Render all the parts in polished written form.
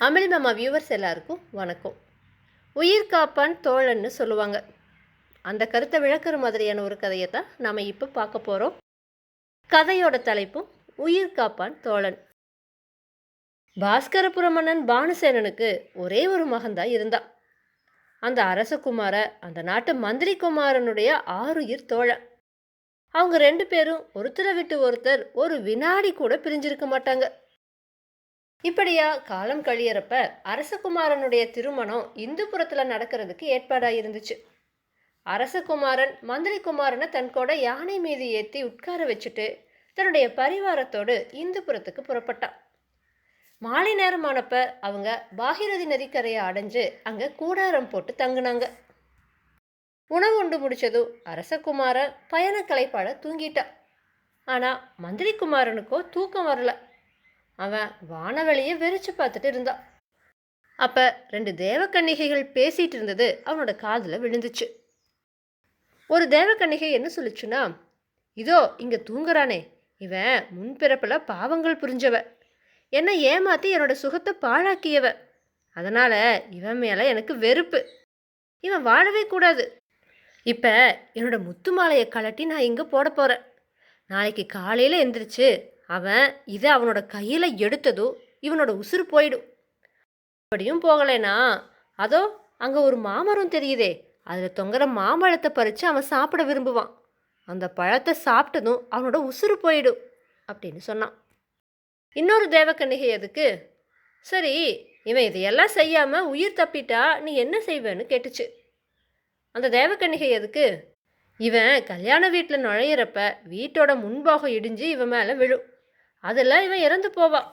அமிழ் மாமா வியூவர்ஸ் எல்லாருக்கும் வணக்கம். உயிர் காப்பான் தோழன்னு சொல்லுவாங்க. அந்த கருத்தை விளக்குற மாதிரியான ஒரு கதையை தான் நாம் இப்போ பார்க்க போகிறோம். கதையோட தலைப்பும் உயிர் காப்பான் தோழன். பாஸ்கரபுர மன்னன் பானுசேனனுக்கு ஒரே ஒரு மகன்தான் இருந்தான். அந்த அரசகுமார அந்த நாட்டு மந்திரி குமாரனுடைய ஆருயிர் தோழன். அவங்க ரெண்டு பேரும் ஒருத்தரை விட்டு ஒருத்தர் ஒரு வினாடி கூட பிரிஞ்சிருக்க மாட்டாங்க. இப்படியா காலம் கழியறப்ப அரசகுமாரனுடைய திருமணம் இந்துபுரத்தில் நடக்கிறதுக்கு ஏற்பாடாக இருந்துச்சு. அரசகுமாரன் மந்திரி குமாரனை தன் கூட யானை மீது ஏற்றி உட்கார வச்சுட்டு தன்னுடைய பரிவாரத்தோடு இந்துபுரத்துக்கு புறப்பட்டான். மாலை நேரமானப்ப அவங்க பாகிரதி நதிக்கரையை அடைஞ்சு அங்கே கூடாரம் போட்டு தங்குனாங்க. உணவு உண்டு முடிச்சதும் அரசகுமாரன் பயண களைப்பாட தூங்கிட்டான். ஆனால் மந்திரி குமாரனுக்கோ தூக்கம் வரல. அவன் வானவெளியை வெறிச்சு பார்த்துட்டு இருந்தான். அப்போ ரெண்டு தேவக்கன்னிகைகள் பேசிகிட்டு இருந்தது அவனோட காதில் விழுந்துச்சு. ஒரு தேவக்கன்னிகை என்ன சொல்லிச்சுன்னா, இதோ இங்கே தூங்குறானே, இவன் முன்பிறப்பில் பாவங்கள் புரிஞ்சவ, என்னை ஏமாற்றி என்னோட சுகத்தை பாழாக்கியவ, அதனால் இவன் மேலே எனக்கு வெறுப்பு, இவன் வாழவே கூடாது. இப்போ என்னோட முத்து மாலையை கலட்டி நான் இங்கே போட போகிறேன். நாளைக்கு காலையில் எந்திரிச்சு அவன் இதை அவனோட கையில் எடுத்ததும் இவனோட உசுறு போயிடும். அப்படியும் போகலைனா அதோ அங்கே ஒரு மாமரம் தெரியுதே, அதில் தொங்குற மாம்பழத்தை பறித்து அவன் சாப்பிட விரும்புவான். அந்த பழத்தை சாப்பிட்டதும் அவனோட உசுறு போயிடும் அப்படின்னு சொன்னான். இன்னொரு தேவக்கன்னிகை அதுக்கு, சரி இவன் இதையெல்லாம் செய்யாமல் உயிர் தப்பிட்டா நீ என்ன செய்வேன்னு கேட்டுச்சு. அந்த தேவக்கன்னிகை அதுக்கு, இவன் கல்யாண வீட்டில் நுழையிறப்ப வீட்டோட முன்பாகம் இடிஞ்சு இவன் மேலே விழும், அதில் இவன் இறந்து போவான்.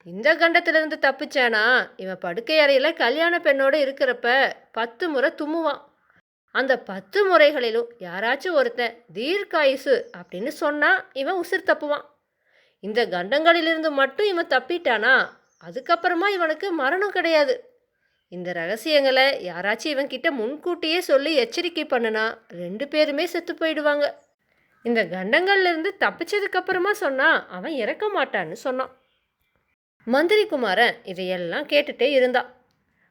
இந்த கண்டத்திலிருந்து தப்பிச்சானா இவன் படுக்கை அறையில் கல்யாண பெண்ணோடு இருக்கிறப்ப 10 முறை தும்முவான். அந்த 10 முறைகளிலும் யாராச்சும் ஒருத்தன் தீர்க்காயுசு அப்படின்னு சொன்னால் இவன் உசிர் தப்புவான். இந்த கண்டங்களிலிருந்து மட்டும் இவன் தப்பிட்டானா அதுக்கப்புறமா இவனுக்கு மரணம் கிடையாது. இந்த ரகசியங்களை யாராச்சும் இவன் கிட்ட முன்கூட்டியே சொல்லி எச்சரிக்கை பண்ணுனா 2 பேருமே செத்து போயிடுவாங்க. இந்த கண்டங்கள்லேருந்து தப்பிச்சதுக்கப்புறமா சொன்னால் அவன் இறக்க மாட்டான்னு சொன்னான். மந்திரி குமாரன் இதையெல்லாம் கேட்டுட்டே இருந்தான்.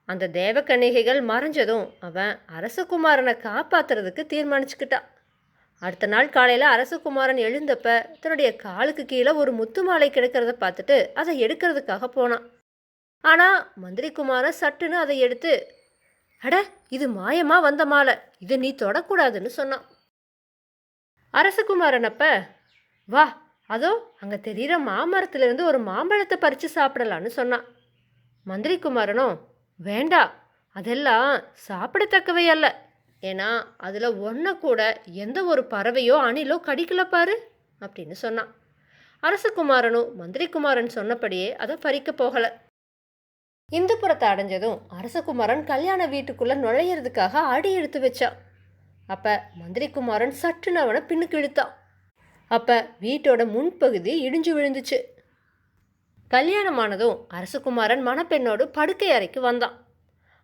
அந்த தேவக்கன்னிகைகள் மறைஞ்சதும் அவன் அரசகுமாரனை காப்பாற்றுறதுக்கு தீர்மானிச்சுக்கிட்டான். அடுத்த நாள் காலையில் அரசகுமாரன் எழுந்தப்ப தன்னுடைய காலுக்கு கீழே ஒரு முத்து மாலை கிடக்கிறத பார்த்துட்டு அதை எடுக்கிறதுக்காக போனான். ஆனால் மந்திரி குமாரன் சட்டுன்னு அதை எடுத்து, அட இது மாயமாக வந்த மாலை, இதை நீ தொடக்கூடாதுன்னு சொன்னான். அரசகுமாரன் அப்ப, வா அதோ அங்கே தெரிகிற மாமரத்துலேருந்து ஒரு மாம்பழத்தை பறித்து சாப்பிடலான்னு சொன்னான். மந்திரி குமாரனும், வேண்டா, அதெல்லாம் சாப்பிடத்தக்கவை அல்ல, ஏன்னா அதில் ஒன்றை கூட எந்த ஒரு பறவையோ அணிலோ கடிக்கல பாரு அப்படின்னு சொன்னான். அரசகுமாரனும் மந்திரி குமாரன் சொன்னபடியே அதை பறிக்க போகலை. இந்துபுரத்தை அடைஞ்சதும் அரசகுமாரன் கல்யாண வீட்டுக்குள்ளே நுழையிறதுக்காக அடி எடுத்து வச்சான். அப்போ மந்திரி குமாரன் சட்டுன்னு அவனை பின்னுக்கு இழுத்தான். அப்போ வீட்டோட முன்பகுதி இடிஞ்சு விழுந்துச்சு. கல்யாணமானதும் அரசகுமாரன் மணப்பெண்ணோடு படுக்கை அறைக்கு வந்தான்.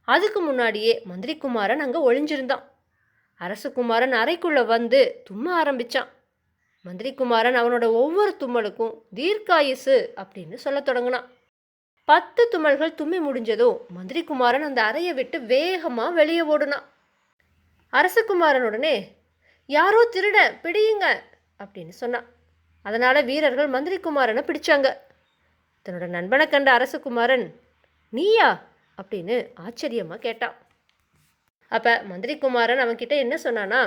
அதுக்கு முன்னாடியே மந்திரி குமாரன் அங்கே ஒளிஞ்சிருந்தான். அரசகுமாரன் அறைக்குள்ளே வந்து தும்ம ஆரம்பித்தான். மந்திரி குமாரன் அவனோட ஒவ்வொரு தும்மலுக்கும் தீர்க்காயுசு அப்படின்னு சொல்ல தொடங்கினான். 10 தும்மல்கள் தும்மி முடிஞ்சதும் மந்திரி குமாரன் அந்த அறையை விட்டு வேகமாக வெளியே ஓடுனான். அரசகுமாரனுடனே, யாரோ திருட பிடியுங்க அப்படின்னு சொன்னான். அதனால் வீரர்கள் மந்திரி குமாரனை பிடிச்சாங்க. தன்னோட நண்பனை கண்ட அரசகுமாரன், நீயா அப்படின்னு ஆச்சரியமாக கேட்டான். அப்போ மந்திரி குமாரன் அவன்கிட்ட என்ன சொன்னானா,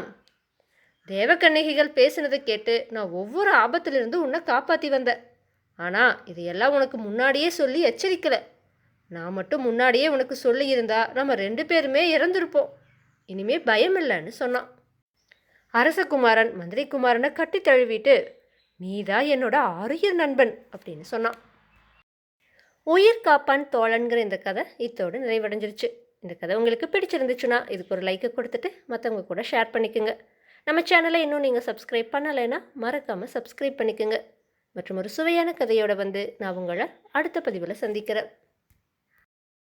தேவக்கன்னிகைகள் பேசினதை கேட்டு நான் ஒவ்வொரு ஆபத்திலிருந்து உன்னை காப்பாற்றி வந்தேன். ஆனால் இதையெல்லாம் உனக்கு முன்னாடியே சொல்லி எச்சரிக்கலை. நான் மட்டும் முன்னாடியே உனக்கு சொல்லியிருந்தா நம்ம 2 பேருமே இறந்துருப்போம். இனிமே பயம் இல்லைன்னு சொன்னான். அரசகுமாரன் மந்திரி குமாரனை கட்டி தழுவிட்டு, நீதான் என்னோட ஆருயிர் நண்பன் அப்படின்னு சொன்னான். உயிர் காப்பான் தோழன்கிற இந்த கதை இத்தோடு நிறைவடைஞ்சிருச்சு. இந்த கதை உங்களுக்கு பிடிச்சிருந்துச்சுன்னா இதுக்கு ஒரு லைக்கை கொடுத்துட்டு மற்றவங்க கூட ஷேர் பண்ணிக்கோங்க. நம்ம சேனலை இன்னும் நீங்கள் சப்ஸ்கிரைப் பண்ணலைன்னா மறக்காமல் சப்ஸ்கிரைப் பண்ணிக்கோங்க. மற்றும் ஒரு சுவையான கதையோடு வந்து நான் உங்களை அடுத்த பதிவில் சந்திக்கிறேன்.